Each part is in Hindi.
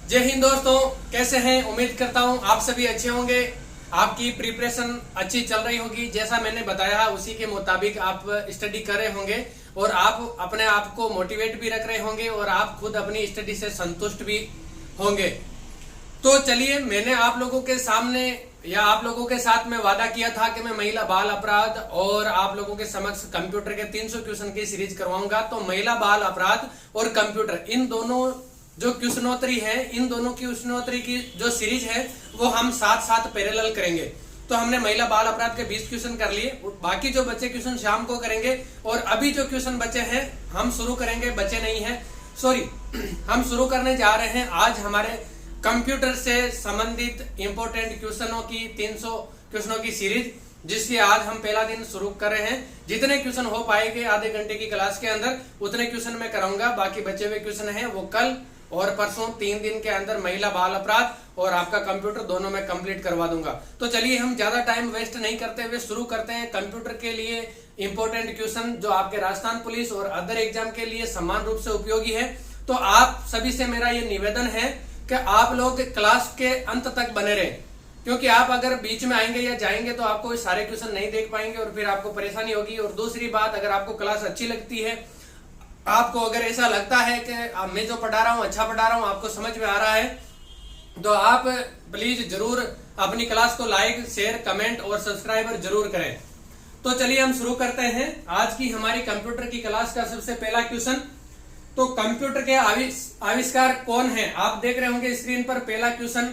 जय हिंद दोस्तों, कैसे हैं? उम्मीद करता हूं आप सभी अच्छे होंगे। आपकी प्रिपरेशन अच्छी चल रही होगी। जैसा मैंने बताया उसी के मुताबिक आप स्टडी कर रहे होंगे और आप अपने आप को मोटिवेट भी रख रहे होंगे और आप खुद अपनी स्टडी से संतुष्ट भी होंगे। तो चलिए, मैंने आप लोगों के सामने या आप लोगों के साथ में वादा किया था कि मैं महिला बाल अपराध और आप लोगों के समक्ष कंप्यूटर के 300 क्वेश्चन की सीरीज करवाऊंगा। तो महिला बाल अपराध और कंप्यूटर, इन दोनों जो क्वेश्चनोत्तरी है, इन दोनों की क्वेश्चनोत्तरी की जो सीरीज है वो हम साथ साथ पैरेलल करेंगे। तो हमने महिला बाल अपराध के 20 क्वेश्चन कर लिए, बाकी जो बचे क्वेश्चन शाम को करेंगे। और अभी जो क्वेश्चन बचे हैं हम शुरू करेंगे, बचे नहीं है सॉरी हम शुरू करने जा रहे हैं आज हमारे कंप्यूटर से संबंधित इंपोर्टेंट क्वेश्चनों की 300 क्वेश्चनों की सीरीज, जिसकी आज हम पहला दिन शुरू कर रहे हैं। जितने क्वेश्चन हो पाएंगे आधे घंटे की क्लास के अंदर उतने क्वेश्चन मैं कराऊंगा। बाकी बचे हुए क्वेश्चन हैं वो कल और परसों 3 दिन के अंदर महिला बाल अपराध और आपका कंप्यूटर दोनों में कंप्लीट करवा दूंगा। तो चलिए, हम ज्यादा टाइम वेस्ट नहीं करते हुए शुरू करते हैं। कंप्यूटर के लिए इंपोर्टेंट क्वेश्चन जो आपके राजस्थान पुलिस और अदर एग्जाम के लिए समान रूप से उपयोगी है। तो आप सभी से मेरा ये निवेदन है कि आप लोग क्लास के अंत तक बने रहें, क्योंकि आप अगर बीच में आएंगे या जाएंगे तो आपको सारे क्वेश्चन नहीं देख पाएंगे और फिर आपको परेशानी होगी। और दूसरी बात, अगर आपको क्लास अच्छी लगती है, आपको अगर ऐसा लगता है कि मैं जो पढ़ा रहा हूँ अच्छा पढ़ा रहा हूँ, आपको समझ में आ रहा है, तो आप प्लीज जरूर अपनी क्लास को लाइक, शेयर, कमेंट और सब्सक्राइबर जरूर करें। तो चलिए हम शुरू करते हैं आज की हमारी कंप्यूटर की क्लास का सबसे पहला क्वेश्चन। तो कंप्यूटर के आविष्कार कौन है? आप देख रहे होंगे स्क्रीन पर पहला क्वेश्चन,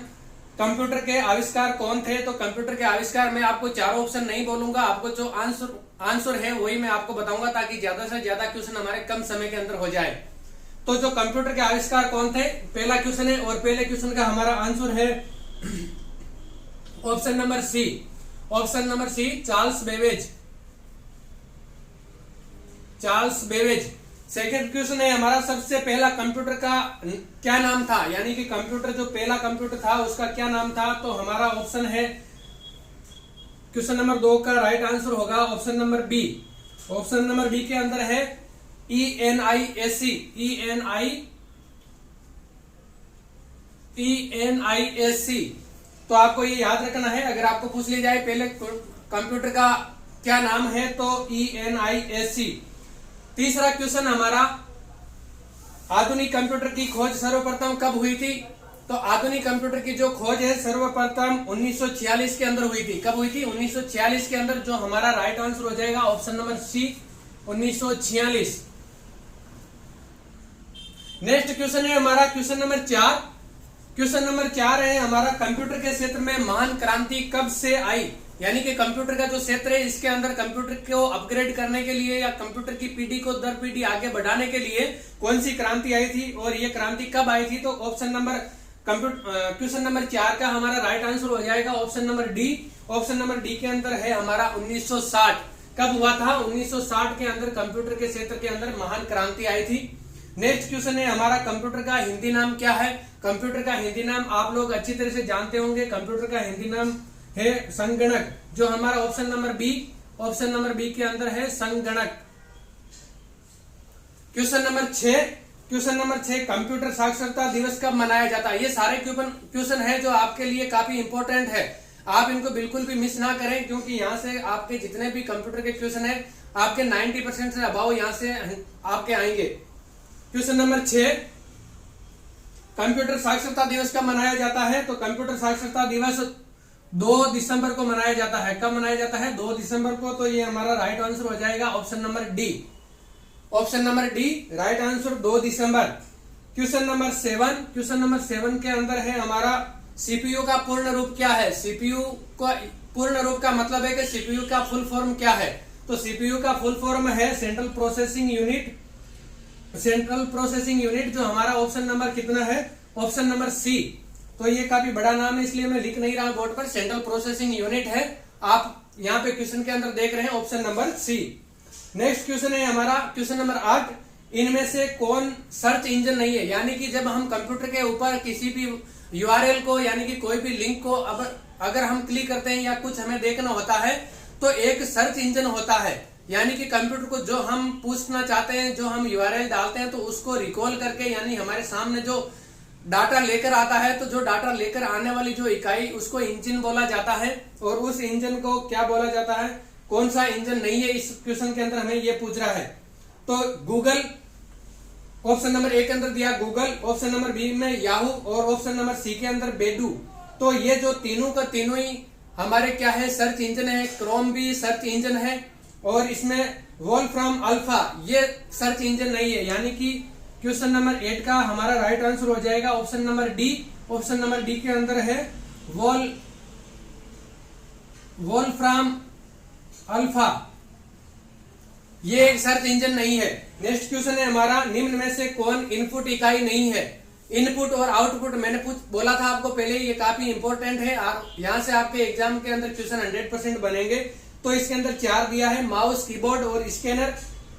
कंप्यूटर के आविष्कार कौन थे? तो कंप्यूटर के आविष्कार में आपको चारों ऑप्शन नहीं बोलूंगा, आपको जो आंसर है वही मैं आपको बताऊंगा, ताकि ज्यादा से ज्यादा क्वेश्चन हमारे कम समय के अंदर हो जाए। तो जो कंप्यूटर के आविष्कार कौन थे, पहला क्वेश्चन है और पहले क्वेश्चन का हमारा आंसर है option number C. Option number C, Charles Babbage. Charles Babbage. Second question है हमारा, सबसे पहला कंप्यूटर का क्या नाम था? यानी कि कंप्यूटर जो पहला कंप्यूटर था उसका क्या नाम था? तो हमारा ऑप्शन है क्वेश्चन नंबर 2 का राइट आंसर होगा option number B. Option number B के अंदर है ENIAC। ENIAC। तो आपको ये याद रखना है, अगर आपको पूछ लिया जाए पहले कंप्यूटर का क्या नाम है तो ENIAC। तीसरा क्वेश्चन हमारा, आधुनिक कंप्यूटर की खोज सर्वप्रथम कब हुई थी? तो आधुनिक कंप्यूटर की जो खोज है सर्वप्रथम 1946 के अंदर हुई थी। कब हुई थी? 1946 के अंदर। जो हमारा राइट आंसर हो जाएगा option number C, 1946। Next question है हमारा क्वेश्चन नंबर 4। क्वेश्चन नंबर 4 है हमारा, कंप्यूटर के क्षेत्र में महान क्रांति कब से आई? यानी कि कंप्यूटर का जो क्षेत्र है इसके अंदर कंप्यूटर को अपग्रेड करने के लिए या कंप्यूटर की पीढ़ी को दर पीढ़ी आगे बढ़ाने के लिए कौन सी क्रांति आई थी और ये क्रांति कब आई थी? तो ऑप्शन नंबर क्वेश्चन नंबर 4 का हमारा राइट आंसर हो जाएगा option number D. Option number D के अंदर है हमारा 1960। कब हुआ था? 1960 के अंदर कंप्यूटर के क्षेत्र के अंदर महान क्रांति आई थी। नेक्स्ट क्वेश्चन है हमारा, कंप्यूटर का हिंदी नाम क्या है? कंप्यूटर का हिंदी नाम आप लोग अच्छी तरह से जानते होंगे, कंप्यूटर का हिंदी नाम है संगणक। जो हमारा option number B, option number B के अंदर है संगणक। Question number 6। Question number 6, computer साक्षरता दिवस कब मनाया जाता है? ये सारे क्वेश्चन है जो आपके लिए काफी इंपॉर्टेंट है, आप इनको बिल्कुल भी मिस ना करें, क्योंकि यहाँ से आपके जितने भी कंप्यूटर के क्वेश्चन है आपके 90% से अबाव यहाँ से आपके आएंगे। क्वेश्चन नंबर 6, कंप्यूटर साक्षरता दिवस कब मनाया जाता है? तो कंप्यूटर साक्षरता दिवस 2 दिसंबर को मनाया जाता है। कब मनाया जाता है? 2 दिसंबर को। तो ये हमारा राइट आंसर हो जाएगा option number D. Option number D, right answer 2 दिसंबर। Question number 7। क्वेश्चन नंबर 7 के अंदर है हमारा, सीपीयू का पूर्ण रूप क्या है? सीपीयू का पूर्ण रूप का मतलब है कि सीपीयू का फुल फॉर्म क्या है? तो सीपीयू का फुल फॉर्म है central processing unit. Central processing unit, जो हमारा ऑप्शन नंबर कितना है? Option number C. तो ये काफी बड़ा नाम है इसलिए मैं लिख नहीं रहा बोर्ड पर, सेंट्रल प्रोसेसिंग यूनिट है। आप यहाँ पे क्वेश्चन के अंदर देख रहे हैं option number C. Next question है हमारा क्वेश्चन नंबर 8। इनमें से कौन सर्च इंजन नहीं है? यानी कि जब हम कंप्यूटर के ऊपर किसी भी URL को, यानी कि कोई भी लिंक को अगर हम क्लिक करते हैं या कुछ हमें देखना होता है तो एक सर्च इंजन होता है। यानी कि कंप्यूटर को जो हम पूछना चाहते हैं, जो हम URL डालते हैं, तो उसको रिकॉल करके, यानी हमारे सामने जो डाटा लेकर आता है, तो जो डाटा लेकर आने वाली जो इकाई उसको इंजन बोला जाता है। और उस इंजन को क्या बोला जाता है, कौन सा इंजन नहीं है, इस क्वेश्चन के अंदर हमें ये पूछ रहा है। तो गूगल ऑप्शन नंबर ए के अंदर दिया गूगल, ऑप्शन नंबर बी में याहू और ऑप्शन नंबर सी के अंदर बेडू। तो ये जो तीनों का तीनों ही हमारे क्या है, सर्च इंजन है। क्रोम भी सर्च इंजन है और इसमें वोल्फ्राम अल्फा ये सर्च इंजन नहीं है, यानी कि क्वेश्चन नंबर 8 का हमारा राइट आंसर हो जाएगा option number D. Option number D के अंदर है वोल्फ्राम अल्फा, ये एक सर्च इंजन नहीं है। नेक्स्ट क्वेश्चन है हमारा, निम्न में से कौन इनपुट इकाई नहीं है। इनपुट और आउटपुट मैंने बोला था आपको पहले, ये काफी इंपॉर्टेंट है। यहाँ से आपके एग्जाम के अंदर क्वेश्चन 100% बनेंगे। तो इसके अंदर 4 दिया है, माउस, कीबोर्ड और स्कैनर,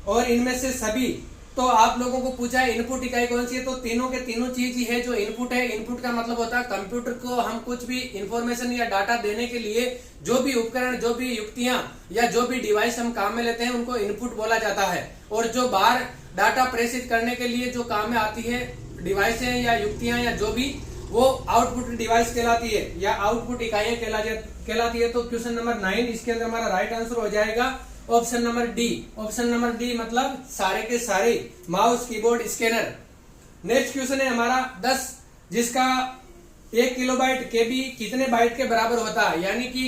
और इनमें से सभी। तो आप लोगों को पूछा है इनपुट इकाई कौन सी है, तो तीनों के तीनों चीज ही है जो इनपुट है। इनपुट का मतलब होता है कंप्यूटर को हम कुछ भी इंफॉर्मेशन या डाटा देने के लिए जो भी उपकरण, जो भी युक्तियां या जो भी डिवाइस हम काम में लेते हैं उनको इनपुट बोला जाता है। और जो बाहर डाटा प्रेषित करने के लिए जो काम में आती है डिवाइस या युक्तियां या जो भी, वो आउटपुट डिवाइस कहलाती है या आउटपुट इकाइयां कहलाती है। तो क्वेश्चन नंबर 9 इसके अंदर हमारा राइट आंसर हो जाएगा option number D. Option number D मतलब सारे के सारे, mouse, keyboard, scanner. Next question है हमारा 10, जिसका 1 किलोबाइट केबी कितने बाइट के बराबर होता है। यानी कि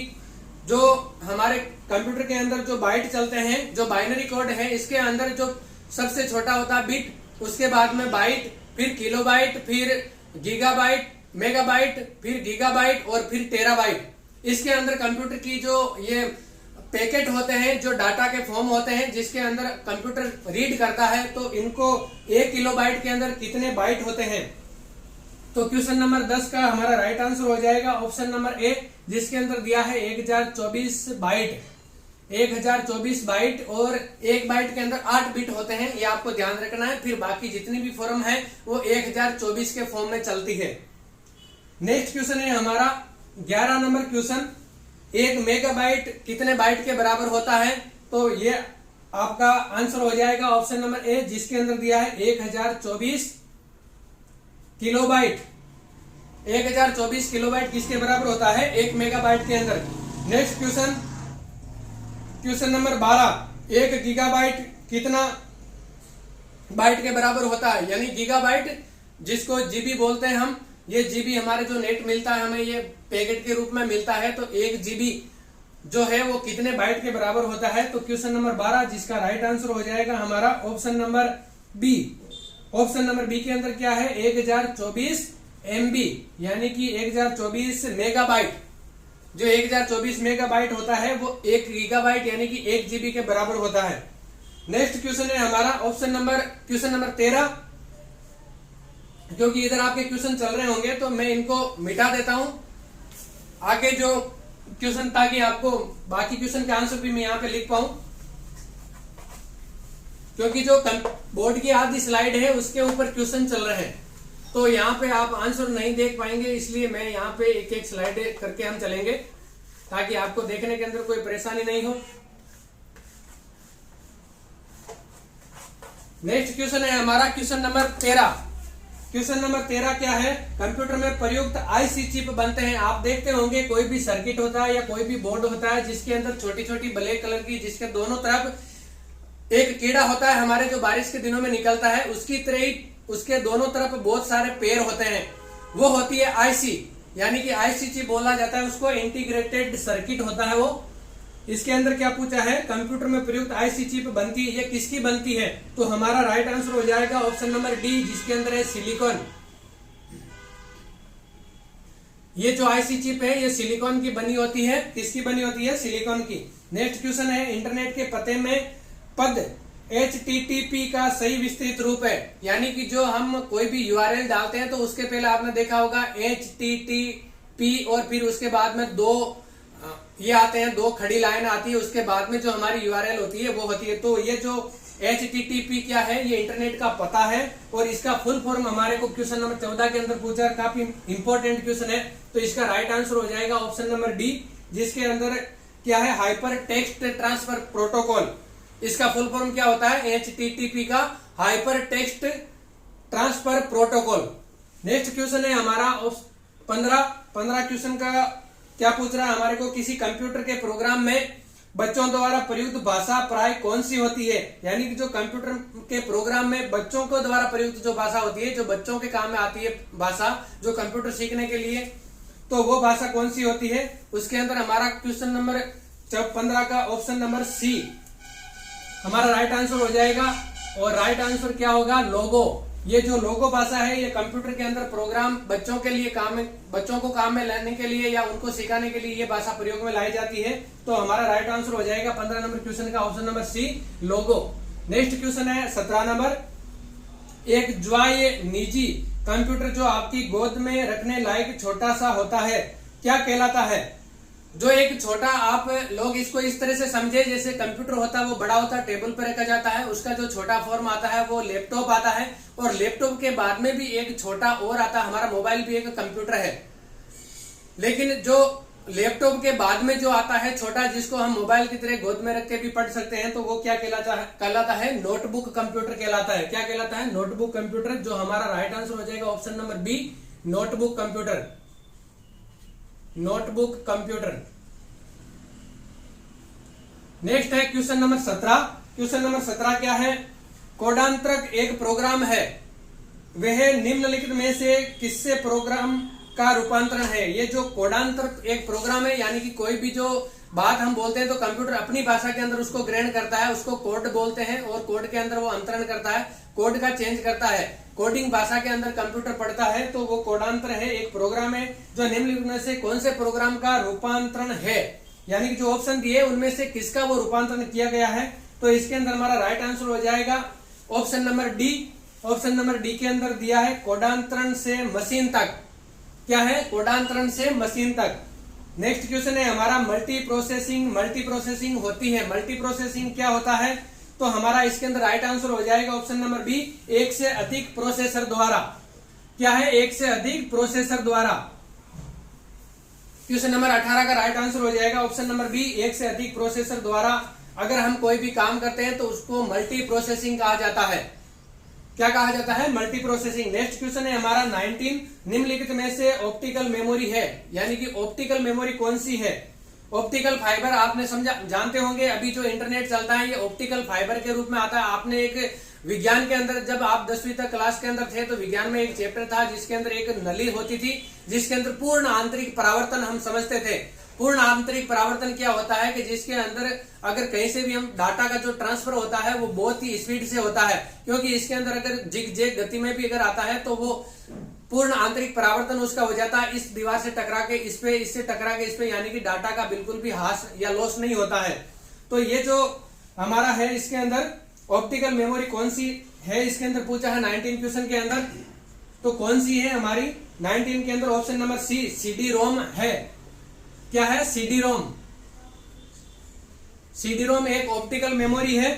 जो हमारे कंप्यूटर के अंदर जो बाइट चलते हैं, जो बाइनरी कोड है, इसके अंदर जो सबसे छोटा होता है बिट, उसके बाद में बाइट, फिर किलोबाइट, फिर गीगाबाइट, मेगाबाइट, फिर गीगाबाइट और फिर टेराबाइट। इसके अंदर कंप्यूटर की जो ये पैकेट होते हैं, जो डाटा के फॉर्म होते हैं, जिसके अंदर कंप्यूटर रीड करता है, तो इनको 1 किलोबाइट के अंदर कितने बाइट होते हैं। तो क्वेश्चन नंबर 10 का हमारा राइट आंसर हो जाएगा ऑप्शन नंबर ए, जिसके अंदर दिया है 1024 बाइट। 1024 बाइट, और 1 बाइट के अंदर 8 बिट होते हैं, ये आपको ध्यान रखना है। फिर बाकी जितनी भी फॉर्म है वो 1024 के फॉर्म में चलती है। नेक्स्ट क्वेश्चन है हमारा 11 नंबर क्वेश्चन, 1 मेगाबाइट कितने बाइट के बराबर होता है। तो ये आपका आंसर हो जाएगा ऑप्शन नंबर ए, जिसके अंदर दिया है 1024 किलोबाइट। 1024 किलोबाइट किसके बराबर होता है, 1 मेगाबाइट के अंदर। Next question, question number 12, 1 gigabyte कितना बाइट के बराबर होता है। यानी गीगाबाइट जिसको जीबी बोलते हैं हम, ये जीबी हमारे जो नेट मिलता है हमें ये पैकेट के रूप में मिलता है। तो 1 जीबी जो है वो कितने बाइट के बराबर होता है। तो क्वेश्चन नंबर 12 जिसका राइट आंसर हो जाएगा हमारा option number B. Option number B के अंदर क्या है, 1024 MB, यानी कि 1024 मेगाबाइट। जो 1024 मेगाबाइट होता है वो 1 गीगाबाइट यानी कि 1 जीबी के बराबर होता है। नेक्स्ट क्वेश्चन है हमारा क्वेश्चन नंबर 13। क्योंकि इधर आपके क्वेश्चन चल रहे होंगे तो मैं इनको मिटा देता हूं, आगे जो क्वेश्चन, ताकि आपको बाकी क्वेश्चन के आंसर भी मैं यहाँ पे लिख पाऊं। क्योंकि जो बोर्ड की आधी स्लाइड है उसके ऊपर क्वेश्चन चल रहे हैं, तो यहाँ पे आप आंसर नहीं देख पाएंगे, इसलिए मैं यहाँ पे एक एक स्लाइड करके हम चलेंगे ताकि आपको देखने के अंदर कोई परेशानी नहीं हो। नेक्स्ट क्वेश्चन है हमारा क्वेश्चन नंबर 13। क्वेश्चन नंबर 13 क्या है, कंप्यूटर में प्रयुक्त आईसी चिप बनते हैं। आप देखते होंगे कोई भी सर्किट होता है या कोई भी बोर्ड होता है जिसके अंदर छोटी छोटी ब्लैक कलर की, जिसके दोनों तरफ एक कीड़ा होता है हमारे जो बारिश के दिनों में निकलता है, उसकी तरह ही उसके दोनों तरफ बहुत सारे पेड़ होते हैं, वो होती है आईसी, यानी कि आईसी चिप बोला जाता है उसको, इंटीग्रेटेड सर्किट होता है वो। इसके अंदर क्या पूछा है, कंप्यूटर में प्रयुक्त आईसी चिप बनती है, ये किसकी बनती है। तो हमारा राइट आंसर हो जाएगा ऑप्शन नंबर डी, जिसके अंदर है सिलिकॉन। ये जो आईसी चिप है ये सिलिकॉन की बनी होती है। किसकी बनी होती है, सिलिकॉन की। नेक्स्ट क्वेश्चन है, इंटरनेट के पते में पद HTTP का सही विस्तृत रूप है। यानी कि जो हम कोई भी URL डालते हैं तो उसके पहले आपने देखा होगा HTTP और फिर उसके बाद में 2 ये आते हैं, 2 खड़ी लाइन आती है, उसके बाद में जो हमारी URL होती है वो होती है। तो ये जो HTTP क्या है, ये इंटरनेट का पता है और इसका फुल फॉर्म हमारे को क्वेश्चन नंबर 14 के अंदर पूछा, काफी इंपॉर्टेंट क्वेश्चन है। तो इसका राइट आंसर हो जाएगा ऑप्शन नंबर डी, जिसके अंदर क्या है, हाइपर टेक्स्ट ट्रांसफर प्रोटोकॉल। इसका फुल फॉर्म क्या होता है, HTTP का hyper text transfer protocol. Next question है हमारा 15 क्वेश्चन का क्या पूछ रहा है हमारे को, किसी कंप्यूटर के प्रोग्राम में बच्चों द्वारा प्रयुक्त भाषा प्राय कौन सी होती है। यानी कि जो कंप्यूटर के प्रोग्राम में बच्चों को द्वारा प्रयुक्त जो भाषा होती है, जो बच्चों के काम में आती है भाषा, जो कंप्यूटर सीखने के लिए, तो वो भाषा कौन सी होती है। उसके अंदर हमारा क्वेश्चन नंबर 15 का ऑप्शन नंबर सी हमारा राइट आंसर हो जाएगा। और राइट आंसर क्या होगा, लोगो। ये जो लोगो भाषा है ये कंप्यूटर के अंदर प्रोग्राम बच्चों के लिए बच्चों को काम में लाने के लिए या उनको सिखाने के लिए ये भाषा प्रयोग में लाई जाती है। तो हमारा राइट आंसर हो जाएगा 15 नंबर क्वेश्चन का ऑप्शन नंबर सी, लोगो। नेक्स्ट क्वेश्चन है 17 नंबर, एक ज्वाय निजी कंप्यूटर जो आपकी गोद में रखने लायक छोटा सा होता है क्या कहलाता है। जो एक छोटा, आप लोग इसको इस तरह से समझे जैसे कंप्यूटर होता है वो बड़ा होता है, टेबल पर रखा जाता है, उसका जो छोटा फॉर्म आता है वो लैपटॉप आता है, और लैपटॉप के बाद में भी एक छोटा और आता है, हमारा मोबाइल भी एक कंप्यूटर है। लेकिन जो लैपटॉप के बाद में जो आता है छोटा, जिसको हम मोबाइल की तरह गोद में रख के भी पढ़ सकते हैं, तो वो क्या कहलाता है नोटबुक कंप्यूटर कहलाता है। क्या कहलाता है, नोटबुक कंप्यूटर। जो हमारा राइट आंसर हो जाएगा option number B, notebook computer, notebook computer. Next है क्वेश्चन नंबर 17। क्वेश्चन नंबर 17 क्या है, कोडांतरक एक प्रोग्राम है, वह निम्नलिखित में से किससे प्रोग्राम का रूपांतरण है। ये जो कोडांतरक एक प्रोग्राम है, यानी कि कोई भी जो बात हम बोलते हैं तो कंप्यूटर अपनी भाषा के अंदर उसको ग्रहण करता है, उसको कोड बोलते हैं, और कोड के अंदर वो अंतरण करता है, कोड का चेंज करता है, कोडिंग भाषा के अंदर कंप्यूटर पढ़ता है, तो वो कोडांतर है, एक प्रोग्राम है जो निम्नलिखित में से कौन से प्रोग्राम का रूपांतरण है। यानी कि जो ऑप्शन दिए उनमें से किसका वो रूपांतरण किया गया है। तो इसके अंदर हमारा राइट आंसर हो जाएगा option number D. Option number D के अंदर दिया है कोडांतरण से मशीन तक। क्या है, कोडांतरण से मशीन तक। नेक्स्ट क्वेश्चन है हमारा मल्टी प्रोसेसिंग होती है। मल्टी प्रोसेसिंग क्या होता है, तो हमारा इसके अंदर राइट आंसर हो जाएगा ऑप्शन नंबर बी, एक से अधिक प्रोसेसर द्वारा। क्या है, एक से अधिक प्रोसेसर द्वारा। क्वेश्चन नंबर 18 का राइट आंसर हो जाएगा ऑप्शन नंबर बी, एक से अधिक प्रोसेसर द्वारा अगर हम कोई भी काम करते हैं तो उसको मल्टी प्रोसेसिंग कहा जाता है। क्या कहा जाता है, मल्टी प्रोसेसिंग। नेक्स्ट क्वेश्चन है हमारा 19, निम्नलिखित में से ऑप्टिकल मेमोरी है, यानी कि ऑप्टिकल मेमोरी कौन सी है। ऑप्टिकल फाइबर आपने जानते होंगे, अभी जो इंटरनेट चलता है ये ऑप्टिकल फाइबर के रूप में आता है। आपने एक विज्ञान के अंदर, जब आप 10वीं तक क्लास के अंदर थे तो विज्ञान में एक चैप्टर था जिसके अंदर एक नली होती थी, जिसके अंदर पूर्ण आंतरिक परावर्तन हम समझते थे। पूर्ण आंतरिक परावर्तन क्या होता है कि जिसके अंदर अगर कहीं से भी हम डाटा का जो ट्रांसफर होता है वो बहुत ही स्पीड से होता है, क्योंकि इसके अंदर अगर जिग जैग गति में भी अगर आता है तो वो पूर्ण आंतरिक परावर्तन उसका हो जाता है। इस दीवार से टकरा के इस पे, इससे टकरा के इस पे, यानी कि डाटा का बिल्कुल भी हास या लॉस नहीं होता है। तो ये जो हमारा है इसके अंदर ऑप्टिकल मेमोरी कौन सी है, इसके अंदर पूछा है 19 क्वेश्चन के अंदर, तो कौन सी है हमारी 19 के अंदर option number C, CD ROM है। क्या है, सीडी रोम। सीडी रोम एक ऑप्टिकल मेमोरी है।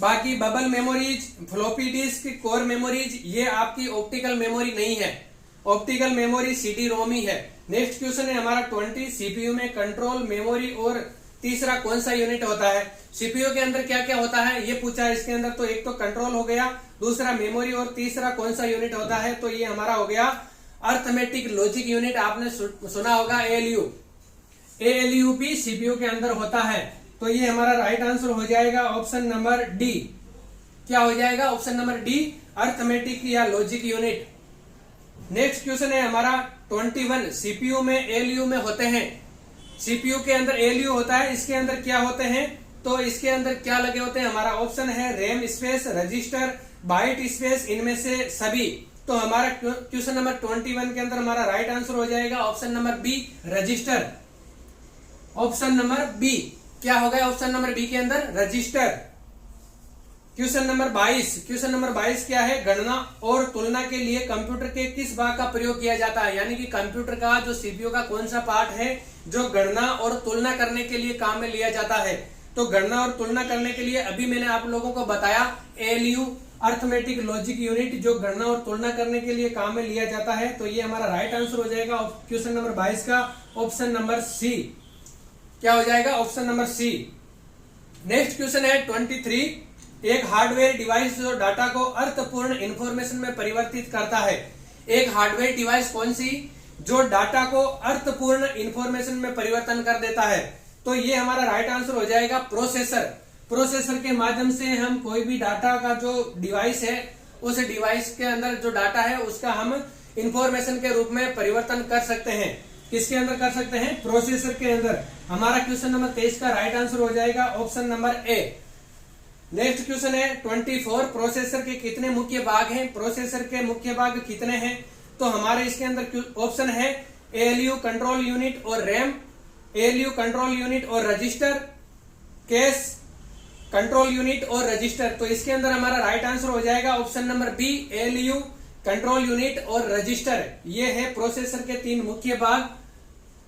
बाकी bubble memories, floppy disk, core memories, ये आपकी ऑप्टिकल मेमोरी नहीं है। ऑप्टिकल मेमोरी सीडी रोम ही है। नेक्स्ट क्वेश्चन है हमारा 20, सीपीयू में कंट्रोल, मेमोरी और तीसरा कौन सा यूनिट होता है। सीपीयू के अंदर क्या क्या होता है ये पूछा है इसके अंदर, तो एक तो कंट्रोल हो गया, दूसरा मेमोरी, और तीसरा कौन सा यूनिट होता है, तो ये हमारा हो गया अर्थमेटिक लॉजिक यूनिट। आपने सुना होगा एएलयू भी सीपीयू के अंदर होता है। तो ये हमारा राइट आंसर हो जाएगा ऑप्शन नंबर डी। क्या हो जाएगा, ऑप्शन नंबर डी, अर्थमेटिक या लॉजिक यूनिट। नेक्स्ट क्वेश्चन है हमारा 21, सीपीयू में एएलयू में होते हैं। सीपीयू के अंदर एएलयू होता है, इसके अंदर क्या होते हैं, तो इसके अंदर क्या लगे होते हैं, हमारा ऑप्शन है RAM space, register, byte space, इनमें से सभी। तो हमारा क्वेश्चन नंबर 21 के अंदर हमारा राइट आंसर हो जाएगा option number B, register. Option number B क्या हो गया, ऑप्शन नंबर बी के अंदर register. Question number 22, question number 22 क्या है, गणना और तुलना के लिए कंप्यूटर के किस भाग का प्रयोग किया जाता है। यानी कि कंप्यूटर का जो सीपीयू का कौन सा पार्ट है जो गणना और तुलना करने के लिए काम में लिया जाता है। तो गणना और तुलना करने के लिए अभी मैंने आप लोगों को बताया एएलयू, अर्थमेटिक लॉजिक यूनिट, जो गणना और तुलना करने के लिए काम में लिया जाता है। तो ये हमारा राइट आंसर हो जाएगा क्वेश्चन नंबर 22 का ऑप्शन नंबर सी। क्या हो जाएगा, option number C. Next question है 23, एक हार्डवेयर डिवाइस जो डाटा को अर्थपूर्ण इंफॉर्मेशन में परिवर्तित करता है। एक हार्डवेयर डिवाइस कौन सी जो डाटा को अर्थपूर्ण इंफॉर्मेशन में परिवर्तन कर देता है? तो ये हमारा राइट आंसर हो जाएगा प्रोसेसर। प्रोसेसर के माध्यम से हम कोई भी डाटा का जो डिवाइस है उस डिवाइस के अंदर जो डाटा है उसका हम इंफॉर्मेशन के रूप में परिवर्तन कर सकते हैं। किसके अंदर कर सकते हैं? प्रोसेसर के अंदर। हमारा क्वेश्चन नंबर 23 का राइट आंसर हो जाएगा ऑप्शन नंबर ए। नेक्स्ट क्वेश्चन है 24, प्रोसेसर के कितने मुख्य भाग हैं? प्रोसेसर के मुख्य भाग कितने हैं? तो हमारे इसके अंदर ऑप्शन है एएलयू कंट्रोल यूनिट और रैम, एएलयू कंट्रोल यूनिट और रजिस्टर, कैश कंट्रोल यूनिट और रजिस्टर। तो इसके अंदर हमारा राइट आंसर हो जाएगा option number B, ALU control unit और रजिस्टर। ये है प्रोसेसर के 3 मुख्य भाग।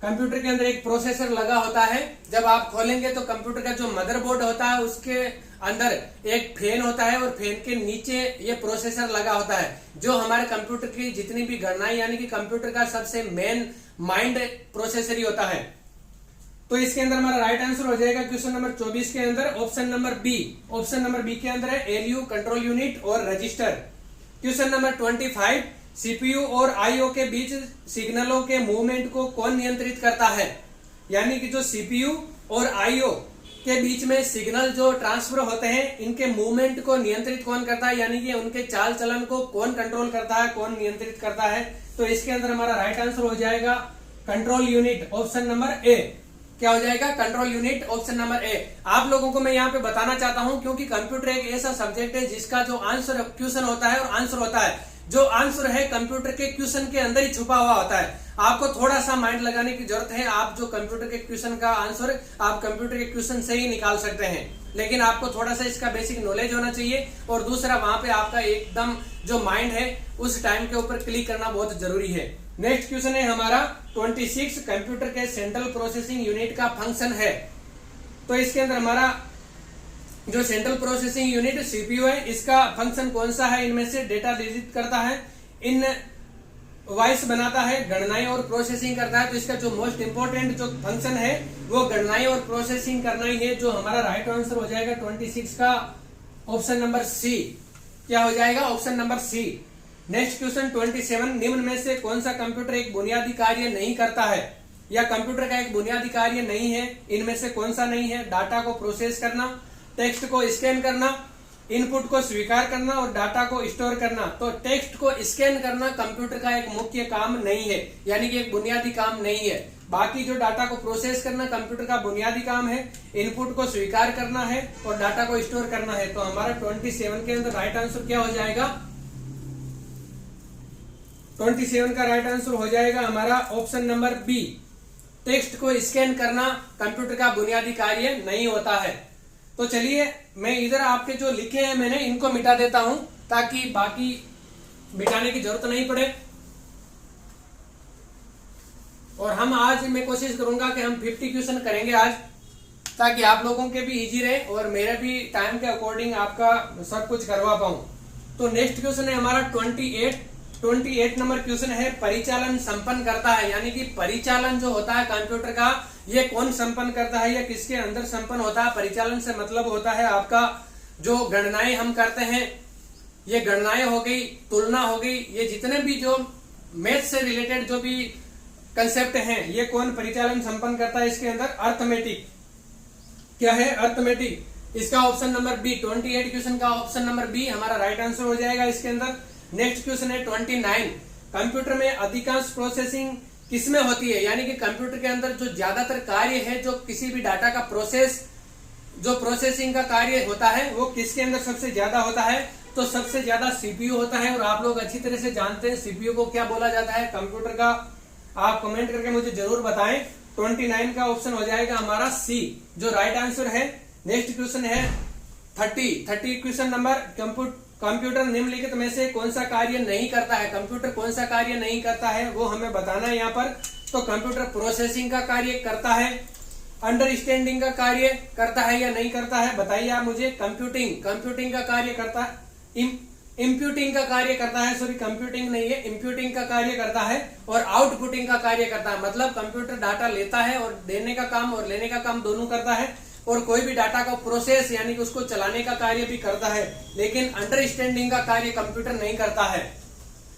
कंप्यूटर के अंदर एक प्रोसेसर लगा होता है। जब आप खोलेंगे तो कंप्यूटर का जो मदरबोर्ड होता है उसके अंदर एक फैन होता है और फैन के नीचे ये प्रोसेसर लगा होता है जो हमारे कंप्यूटर की जितनी भी गणनाएं यानी कि कंप्यूटर का सबसे मेन माइंड प्रोसेसर ही होता है। तो इसके अंदर हमारा राइट आंसर हो जाएगा क्वेश्चन नंबर 24 के अंदर option number B. Option number B के अंदर है एएलयू कंट्रोल यूनिट और रजिस्टर। क्वेश्चन नंबर 25, सीपीयू और आईओ के बीच सिग्नलों के मूवमेंट को कौन नियंत्रित करता है? यानी कि जो सीपीयू और आईओ के बीच में सिग्नल जो ट्रांसफर होते हैं इनके मूवमेंट को नियंत्रित कौन करता है? यानी कि उनके चाल चलन को कौन कंट्रोल करता है, कौन नियंत्रित करता है? तो इसके अंदर हमारा राइट आंसर हो जाएगा कंट्रोल यूनिट, ऑप्शन नंबर ए। क्या हो जाएगा? कंट्रोल यूनिट, ऑप्शन नंबर ए। आप लोगों को मैं यहाँ पे बताना चाहता हूँ क्योंकि कंप्यूटर एक ऐसा सब्जेक्ट है जिसका जो आंसर क्वेश्चन होता है और आंसर होता है, जो आंसर है कंप्यूटर के क्वेश्चन के अंदर ही छुपा हुआ होता है। आपको थोड़ा सा माइंड लगाने की जरूरत है। आप जो कंप्यूटर के क्वेश्चन का आंसर आप कंप्यूटर के क्वेश्चन से ही निकाल सकते हैं, लेकिन आपको थोड़ा सा इसका बेसिक नॉलेज होना चाहिए और दूसरा वहां पे आपका एकदम जो माइंड है उस टाइम के ऊपर क्लिक करना बहुत जरूरी है। नेक्स्ट क्वेश्चन है हमारा 26, कंप्यूटर के सेंट्रल प्रोसेसिंग यूनिट का फंक्शन है। तो इसके अंदर हमारा जो सेंट्रल प्रोसेसिंग यूनिट सीपीयू है इसका फंक्शन कौन सा है? इनमें से डेटा डिजिट करता है, इन वॉइस बनाता है, गणनाएं और प्रोसेसिंग करता है। तो इसका जो मोस्ट इंपोर्टेंट जो फंक्शन है वो गणनाएं और प्रोसेसिंग करना ही है, जो हमारा राइट आंसर हो जाएगा 26 का ऑप्शन नंबर सी। क्या हो जाएगा? Option number C. Next question 27, निम्न में से कौन सा कंप्यूटर एक बुनियादी कार्य नहीं करता है या कंप्यूटर का एक बुनियादी कार्य नहीं है? इनमें से कौन सा नहीं है? डाटा को प्रोसेस करना, टेक्स्ट को स्कैन करना, इनपुट को स्वीकार करना और डाटा को स्टोर करना। तो टेक्स्ट को स्कैन करना कंप्यूटर का एक मुख्य काम नहीं है, यानी कि एक बुनियादी काम नहीं है। बाकी जो डाटा को प्रोसेस करना कंप्यूटर का बुनियादी काम है, इनपुट को स्वीकार करना है और डाटा को स्टोर करना है। तो हमारा 27 के अंदर राइट आंसर क्या हो जाएगा? 27 का राइट आंसर हो जाएगा हमारा ऑप्शन नंबर बी। टेक्स्ट को स्कैन करना कंप्यूटर का बुनियादी कार्य नहीं होता है। तो चलिए मैं इधर आपके जो लिखे हैं मैंने इनको मिटा देता हूं ताकि बाकी मिटाने की जरूरत नहीं पड़े। और हम आज मैं कोशिश करूंगा कि हम 50 क्वेश्चन करेंगे आज, ताकि आप लोगों के भी इजी रहे और मेरे भी टाइम के अकॉर्डिंग आपका सब कुछ करवा पाऊं। तो नेक्स्ट क्वेश्चन है हमारा 28 नंबर क्वेश्चन है, परिचालन संपन्न करता है। यानी कि परिचालन जो होता है कंप्यूटर का ये कौन संपन्न करता है या किसके अंदर संपन्न होता है? परिचालन से मतलब होता है आपका जो गणनाएं हम करते हैं, ये गणनाएं हो गई, तुलना हो गई, ये जितने भी जो मैथ से रिलेटेड जो भी कंसेप्ट हैं ये कौन परिचालन संपन्न करता है? इसके अंदर अर्थमेटिक। क्या है? अर्थमेटिक। इसका ऑप्शन नंबर बी, 28 क्वेश्चन का ऑप्शन नंबर बी हमारा राइट आंसर हो जाएगा इसके अंदर। नेक्स्ट क्वेश्चन है 29, कंप्यूटर में अधिकांश प्रोसेसिंग किसमें होती है? यानी कि कंप्यूटर के अंदर जो ज्यादातर कार्य है, जो किसी भी डाटा का प्रोसेसिंग का कार्य होता है वो किसके अंदर सबसे ज्यादा होता है? तो सबसे ज्यादा सीपीयू होता है। और आप लोग अच्छी तरह से जानते हैं सीपीयू को क्या बोला जाता है कंप्यूटर का। आप कमेंट करके मुझे जरूर बताएं। 29 का ऑप्शन हो जाएगा हमारा सी, जो राइट आंसर है। नेक्स्ट क्वेश्चन है 30 क्वेश्चन नंबर, कंप्यूटर निम्नलिखित में से कौन सा कार्य नहीं करता है? कंप्यूटर कौन सा कार्य नहीं करता है वो हमें बताना है यहाँ पर। तो कंप्यूटर प्रोसेसिंग का कार्य करता है, अंडरस्टैंडिंग का कार्य करता है या नहीं करता है? बताइए आप मुझे। कंप्यूटिंग का कार्य करता है, इंप्यूटिंग का कार्य करता है, सॉरी कंप्यूटिंग नहीं है, इंप्यूटिंग का कार्य करता है और आउटपुटिंग का कार्य करता है। मतलब कंप्यूटर डाटा लेता है और देने का काम और लेने का काम दोनों करता है, और कोई भी डाटा का प्रोसेस यानी कि उसको चलाने का कार्य भी करता है, लेकिन अंडरस्टैंडिंग का कार्य कंप्यूटर नहीं करता है।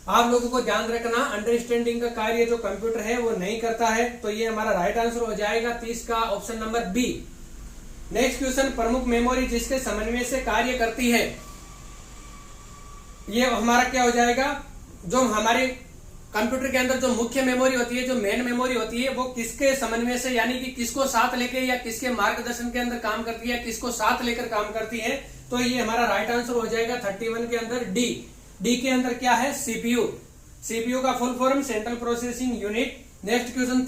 आप लोगों को ध्यान रखना, अंडरस्टैंडिंग का कार्य जो कंप्यूटर है वो नहीं करता है। तो ये हमारा राइट आंसर हो जाएगा 30 का option number B. Next question, प्रमुख मेमोरी जिसके समन्वय से कार्य करती है, ये हमारा क्या हो जाएगा, जो हमारे कंप्यूटर के अंदर जो मुख्य मेमोरी होती है, जो मेन मेमोरी होती है, वो किसके समन्वय से यानी कि किसको साथ लेके या किसके मार्गदर्शन के अंदर काम करती है, किसको साथ लेकर काम करती है। तो ये हमारा राइट आंसर हो जाएगा 31 के अंदर डी। डी के अंदर क्या है, सीपीयू। सीपीयू का full form central processing unit. Next question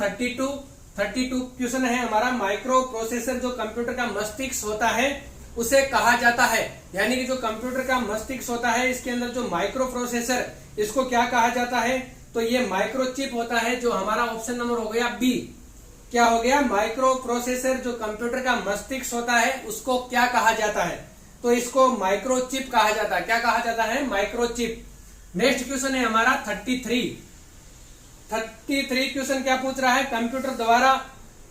32 question है हमारा, माइक्रो प्रोसेसर जो कंप्यूटर का मस्तिष्क होता है उसे कहा जाता है, यानी कि जो कंप्यूटर का मस्तिष्क होता है इसके अंदर जो माइक्रो प्रोसेसर, इसको क्या कहा जाता है, तो ये माइक्रोचिप होता है, जो हमारा ऑप्शन नंबर हो गया बी। क्या हो गया, माइक्रो प्रोसेसर जो कंप्यूटर का मस्तिष्क होता है उसको क्या कहा जाता है, तो इसको माइक्रोचिप कहा जाता है। क्या कहा जाता है, माइक्रोचिप। नेक्स्ट क्वेश्चन है हमारा 33 क्वेश्चन क्या पूछ रहा है, कंप्यूटर द्वारा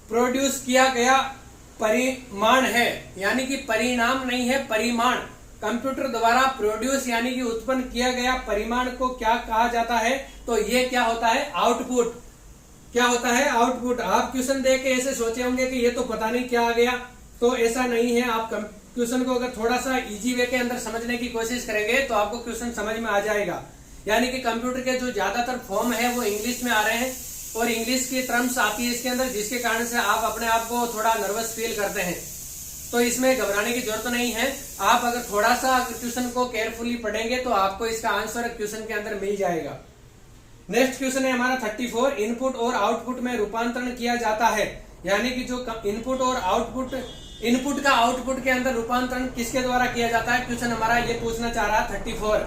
प्रोड्यूस किया गया परिमाण है, यानी कि परिणाम नहीं है, परिमाण। कंप्यूटर द्वारा प्रोड्यूस यानी कि उत्पन्न किया गया परिमाण को क्या कहा जाता है, तो ये क्या होता है, आउटपुट। क्या होता है, आउटपुट। आप क्वेश्चन देख के ऐसे सोचे होंगे कि ये तो पता नहीं क्या आ गया, तो ऐसा नहीं है। आप क्वेश्चन को अगर थोड़ा सा इजी वे के अंदर समझने की कोशिश करेंगे तो आपको क्वेश्चन समझ में आ जाएगा। यानी कि कंप्यूटर के जो ज्यादातर फॉर्म है वो इंग्लिश में आ रहे हैं और इंग्लिश की टर्म्स आती है इसके अंदर, जिसके कारण से आप अपने आप को थोड़ा नर्वस फील करते हैं। तो इसमें घबराने की जरूरत नहीं है। आप अगर थोड़ा सा क्वेश्चन को केयरफुली पढ़ेंगे तो आपको इसका आंसर क्वेश्चन के अंदर मिल जाएगा। नेक्स्ट क्वेश्चन है हमारा 34, इनपुट और आउटपुट में रूपांतरण किया जाता है, यानी कि जो इनपुट और आउटपुट, इनपुट का आउटपुट के अंदर रूपांतरण किसके द्वारा किया जाता है, क्वेश्चन हमारा ये पूछना चाह रहा है 34,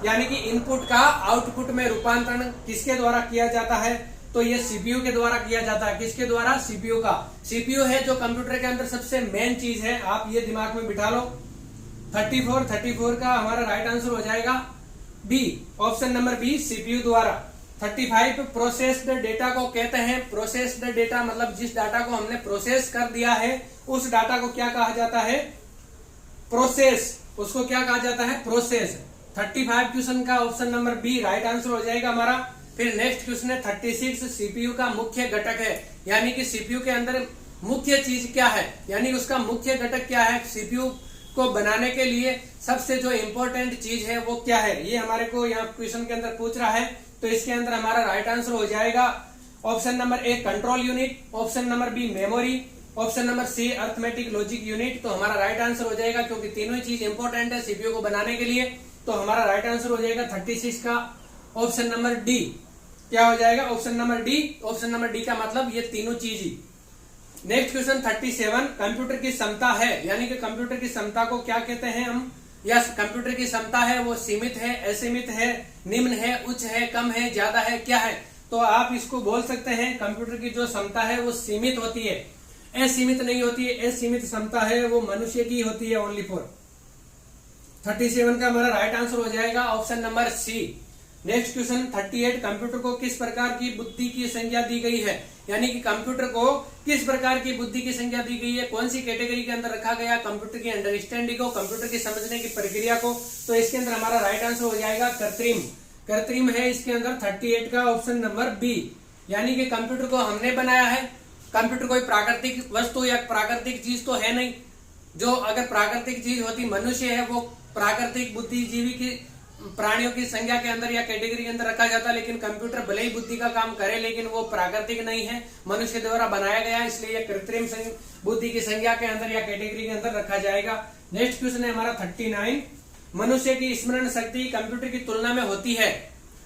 यानी कि इनपुट का आउटपुट में रूपांतरण किसके द्वारा किया जाता है, तो ये सीपीयू के द्वारा किया जाता है। किसके द्वारा, सीपीयू का। सीपीयू है जो कंप्यूटर के अंदर सबसे मेन चीज है, आप ये दिमाग में बिठा लो। 34 का हमारा राइट आंसर हो जाएगा B, option number B, CPU द्वारा। 35, प्रोसेस्ड डेटा को कहते हैं, प्रोसेस्ड डेटा मतलब जिस डाटा को हमने प्रोसेस कर दिया है उस डाटा को क्या कहा जाता है, प्रोसेस। उसको क्या कहा जाता है, प्रोसेस। 35 क्वेश्चन का option number B right answer हो जाएगा हमारा। फिर नेक्स्ट क्वेश्चन है 36, सीपीयू का मुख्य घटक है, यानी कि सीपीयू के अंदर मुख्य चीज क्या है, यानी उसका मुख्य घटक क्या है, सीपीयू को बनाने के लिए सबसे जो इम्पोर्टेंट चीज है वो क्या है, ये हमारे को यहाँ क्वेश्चन के अंदर पूछ रहा है। तो इसके अंदर हमारा राइट आंसर हो जाएगा option number A, control unit, option number B, memory, option number C, arithmetic logic unit. तो हमारा राइट आंसर हो जाएगा, क्योंकि तीनों ही चीज इंपॉर्टेंट है सीपीयू को बनाने के लिए, तो हमारा राइट आंसर हो जाएगा 36 का ऑप्शन नंबर डी। क्या हो जाएगा, option number D. Option number D का मतलब ये तीनों चीज ही। नेक्स्ट क्वेश्चन 37, कंप्यूटर की क्षमता है, यानी कि कंप्यूटर की क्षमता को क्या कहते हैं हम, या कंप्यूटर की क्षमता है वो सीमित है, असीमित है, निम्न है, उच्च है, कम है, ज्यादा है, क्या है, तो आप इसको बोल सकते हैं कंप्यूटर की जो क्षमता है वो सीमित होती है, असीमित नहीं होती है। असीमित क्षमता है वो मनुष्य की होती है, ओनली फॉर। 37 का हमारा राइट आंसर हो जाएगा option number C. Next question 38, computer को किस प्रकार की बुद्धि की संज्ञा दी गई है, यानी कि कंप्यूटर को किस प्रकार की बुद्धि की संज्ञा दी गई है, कौन सी कैटेगरी के अंदर रखा गया, कंप्यूटर की अंडरस्टैंडिंग को, कंप्यूटर की समझने की प्रक्रिया को। तो इसके अंदर हमारा राइट आंसर हो जाएगा कृत्रिम। कृत्रिम है इसके अंदर 38 का ऑप्शन नंबर बी, यानी कि कंप्यूटर को हमने बनाया है। कंप्यूटर कोई प्राकृतिक वस्तु या प्राकृतिक चीज तो है नहीं, जो अगर प्राकृतिक चीज होती मनुष्य है, वो प्राकृतिक बुद्धिजीवी की प्राणियों की संज्ञा के अंदर या कैटेगरी के अंदर रखा जाता है। लेकिन कंप्यूटर भले ही बुद्धि का काम करे लेकिन वो प्राकृतिक नहीं है, मनुष्य द्वारा बनाया गया है, इसलिए ये कृत्रिम बुद्धि की संज्ञा के अंदर या कैटेगरी के अंदर रखा जाएगा। नेक्स्ट क्वेश्चन है हमारा 39, मनुष्य की स्मरण शक्ति कंप्यूटर की तुलना में होती है,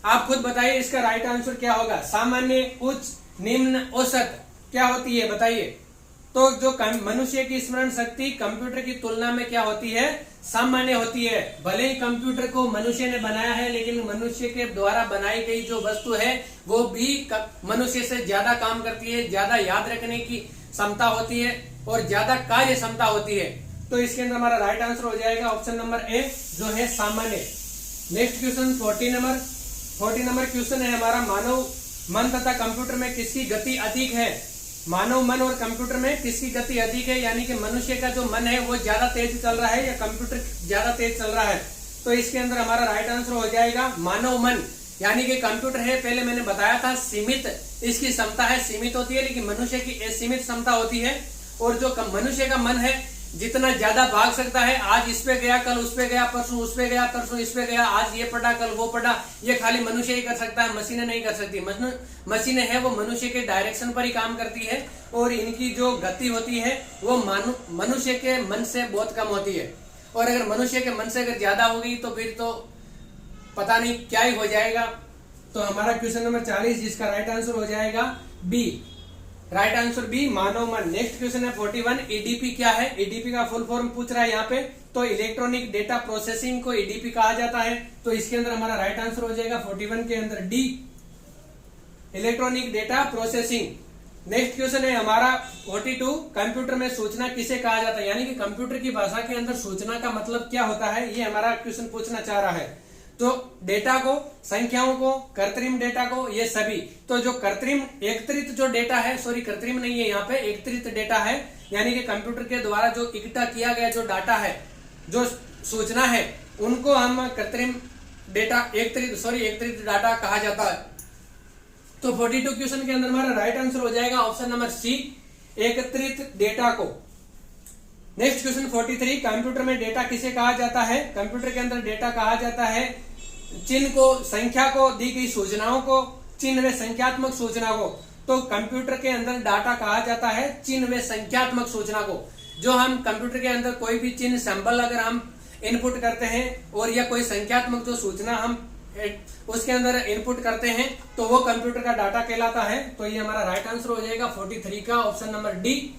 आप खुद बताइए इसका राइट आंसर क्या होगा, सामान्य, उच्च, निम्न, औसत, क्या होती है बताइए। तो जो मनुष्य की स्मरण शक्ति कंप्यूटर की तुलना में क्या होती है, सामान्य होती है। भले ही कंप्यूटर को मनुष्य ने बनाया है लेकिन मनुष्य के द्वारा बनाई गई जो वस्तु है वो भी मनुष्य से ज्यादा काम करती है, ज्यादा याद रखने की क्षमता होती है और ज्यादा कार्य क्षमता होती है। तो इसके अंदर हमारा राइट आंसर हो जाएगा ऑप्शन नंबर ए, जो है सामान्य। नेक्स्ट क्वेश्चन 40 नंबर क्वेश्चन है हमारा, मानव मन तथा कंप्यूटर में किसकी गति अधिक है, मानव मन और कंप्यूटर में किसकी गति अधिक है, यानी कि मनुष्य का जो मन है वो ज्यादा तेज चल रहा है या कंप्यूटर ज्यादा तेज चल रहा है। तो इसके अंदर हमारा राइट आंसर हो जाएगा मानव मन, यानी कि कंप्यूटर है, पहले मैंने बताया था सीमित इसकी क्षमता है, सीमित होती है, लेकिन मनुष्य की असीमित क्षमता होती है। और जो मनुष्य का मन है जितना ज्यादा भाग सकता है, आज इस पे गया, कल उस पे गया, परसों उस पे गया, परसों इस पे गया, आज ये पढ़ा कल वो पढ़ा, ये खाली मनुष्य ही कर सकता है, मशीनें नहीं कर सकती। मशीनें है वो मनुष्य के डायरेक्शन पर ही काम करती है, और इनकी जो गति होती है वो मनुष्य के मन से बहुत कम होती है। और अगर मनुष्य के मन से अगर ज्यादा होगी तो फिर तो पता नहीं क्या ही हो जाएगा। तो हमारा क्वेश्चन नंबर 40 जिसका राइट आंसर हो जाएगा बी, राइट आंसर बी, मानव मन। नेक्स्ट क्वेश्चन है 41, ईडीपी क्या है? ईडीपी का फुल फॉर्म पूछ रहा है यहाँ पे। तो इलेक्ट्रॉनिक डेटा प्रोसेसिंग को ईडीपी कहा जाता है। तो इसके अंदर हमारा राइट आंसर हो जाएगा 41 के अंदर D, electronic data processing. Next question है हमारा 42, कंप्यूटर में सूचना किसे कहा जाता है? यानी कि कंप्यूटर की भाषा के अंदर सूचना का मतलब क्या होता है, ये हमारा क्वेश्चन पूछना चाह रहा है। तो डेटा को, संख्याओं को, कृत्रिम डेटा को, ये सभी। तो जो कृत्रिम एकत्रित जो डेटा है, सॉरी कृत्रिम नहीं है यहाँ पे, एकत्रित डेटा है, यानी कि कंप्यूटर के द्वारा जो इकट्ठा किया गया जो डाटा है, जो सूचना है, उनको हम कृत्रिम डेटा, एकत्रित डाटा कहा जाता है। तो 42 क्वेश्चन के अंदर हमारा राइट आंसर हो जाएगा ऑप्शन नंबर सी, एकत्रित डेटा को। नेक्स्ट क्वेश्चन 43, कंप्यूटर में डेटा किसे कहा जाता है? कंप्यूटर के अंदर डेटा कहा जाता है चिन्ह को, संख्या को, दी गई सूचनाओं को, चिन्ह व संख्यात्मक सूचना को। तो कंप्यूटर के अंदर डाटा कहा जाता है चिन्ह व संख्यात्मक सूचना को। जो हम कंप्यूटर के अंदर कोई भी चिन्ह, सिंबल अगर हम इनपुट करते हैं, और या कोई संख्यात्मक जो सूचना हम उसके अंदर इनपुट करते हैं, तो वो कंप्यूटर का डाटा कहलाता है। तो ये हमारा राइट आंसर हो जाएगा 43 का ऑप्शन नंबर डी,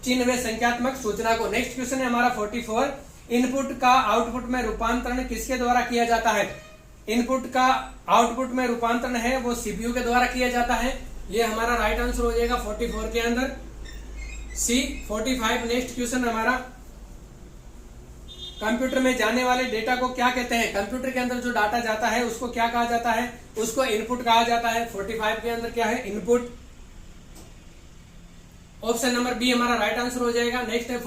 चिन्ह व संख्यात्मक सूचना को। नेक्स्ट क्वेश्चन है हमारा 44, इनपुट का आउटपुट में रूपांतरण किसके द्वारा किया जाता है? इनपुट का आउटपुट में रूपांतरण है वो सीपीयू के द्वारा किया जाता है। ये हमारा राइट आंसर हो जाएगा 44 के अंदर सी। 45 नेक्स्ट क्वेश्चन हमारा, कंप्यूटर में जाने वाले डेटा को क्या कहते हैं? कंप्यूटर के अंदर जो डाटा जाता है उसको क्या कहा जाता है? उसको इनपुट कहा जाता है। 45 के अंदर क्या है? इनपुट। ऑप्शन नंबर बी हमारा राइट आंसर हो जाएगा। नेक्स्ट है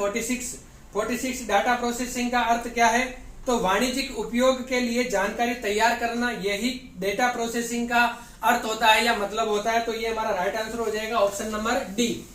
46 डाटा प्रोसेसिंग का अर्थ क्या है? तो वाणिज्यिक उपयोग के लिए जानकारी तैयार करना, यही डेटा प्रोसेसिंग का अर्थ होता है या मतलब होता है। तो ये हमारा राइट आंसर हो जाएगा ऑप्शन नंबर डी,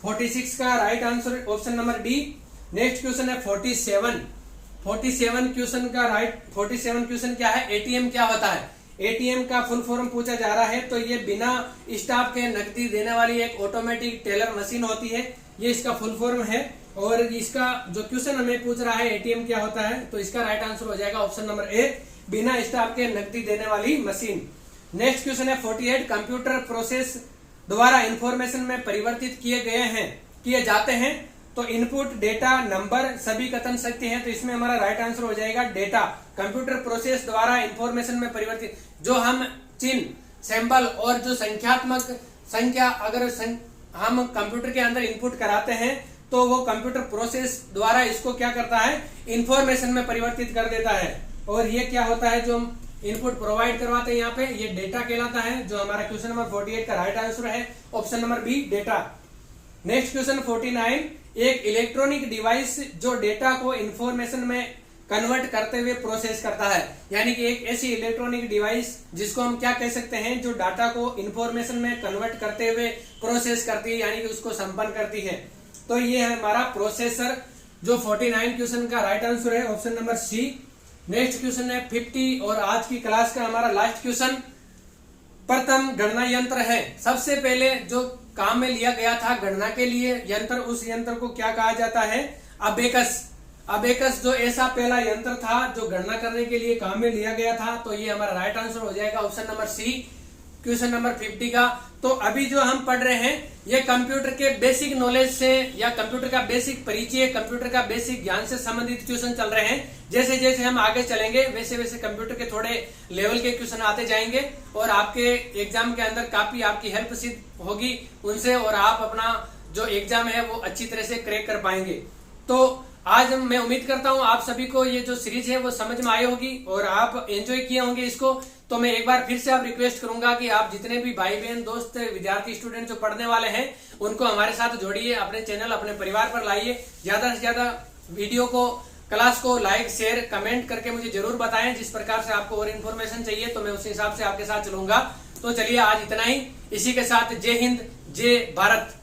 46 का right answer option number D. Next question है 47 क्वेश्चन का राइट, 47 क्वेश्चन क्या है? एटीएम क्या होता है? एटीएम का फुल फॉर्म पूछा जा रहा है। तो ये बिना स्टाफ के नकदी देने वाली एक ऑटोमेटिक टेलर मशीन होती है, ये इसका फुल फॉर्म है। और इसका जो क्वेश्चन हमें पूछ रहा है एटीएम क्या होता है, तो इसका राइट आंसर हो जाएगा ऑप्शन नंबर ए, बिना स्टाफ के नकदी देने वाली मशीन। नेक्स्ट क्वेश्चन है 48, कंप्यूटर प्रोसेस द्वारा इंफॉर्मेशन में परिवर्तित किए जाते हैं। तो इनपुट, डेटा, नंबर, सभी कथन शक्ति है। तो इसमें हमारा राइट आंसर हो जाएगा डेटा। कंप्यूटर प्रोसेस द्वारा इंफॉर्मेशन में परिवर्तित, जो हम चिन्ह, सिंबल और जो संख्यात्मक संख्या अगर हम कंप्यूटर के अंदर इनपुट कराते हैं, तो वो कंप्यूटर प्रोसेस द्वारा इसको क्या करता है? इंफॉर्मेशन में परिवर्तित कर देता है। और ये क्या होता है जो हम इनपुट प्रोवाइड करवाते हैं यहाँ पे, ये डेटा कहलाता है। जो हमारा क्वेश्चन नंबर 48 का राइट आंसर है option number B, data. Next question 49, एक इलेक्ट्रॉनिक डिवाइस जो डेटा को इंफॉर्मेशन में कन्वर्ट करते हुए प्रोसेस करता है। यानी कि एक ऐसी इलेक्ट्रॉनिक डिवाइस जिसको हम क्या कह सकते हैं, जो डाटा को इंफॉर्मेशन में कन्वर्ट करते हुए प्रोसेस करती है, यानी कि उसको संपन्न करती है। तो ये है हमारा प्रोसेसर, जो 49 क्वेश्चन का राइट आंसर है option number C. Next question है 50 और आज की क्लास का हमारा लास्ट क्वेश्चन, प्रथम गणना यंत्र है। सबसे पहले जो काम में लिया गया था गणना के लिए यंत्र, उस यंत्र को क्या कहा जाता है? अबेकस। अबेकस जो ऐसा पहला यंत्र था जो गणना करने के लिए काम में लिया गया था। तो ये हमारा राइट आंसर हो जाएगा option number C, question number 50 का। तो अभी जो हम पढ़ रहे हैं ये कंप्यूटर के बेसिक नॉलेज से या कंप्यूटर का बेसिक परिचय, कंप्यूटर का बेसिक ज्ञान से संबंधित क्वेश्चन चल रहे हैं। जैसे जैसे हम आगे चलेंगे वैसे वैसे कंप्यूटर के थोड़े लेवल के क्वेश्चन आते जाएंगे और आपके एग्जाम के अंदर काफी आपकी हेल्प सिद्ध होगी उनसे, और आप अपना जो एग्जाम है वो अच्छी तरह से क्रैक कर पाएंगे। तो आज मैं उम्मीद करता हूं आप सभी को ये जो सीरीज है वो समझ में आई होगी और आप एंजॉय किए होंगे इसको। तो मैं एक बार फिर से आप रिक्वेस्ट करूंगा कि आप जितने भी भाई बहन, दोस्त, विद्यार्थी, स्टूडेंट जो पढ़ने वाले हैं उनको हमारे साथ जोड़िए, अपने चैनल, अपने परिवार पर लाइए, ज्यादा से ज्यादा वीडियो को क्लास को लाइक शेयर कमेंट करके मुझे जरूर बताएं। जिस प्रकार से आपको और इन्फॉर्मेशन चाहिए तो मैं उस हिसाब से आपके साथ चलूंगा। तो चलिए आज इतना ही। इसी के साथ जय हिंद, जय भारत।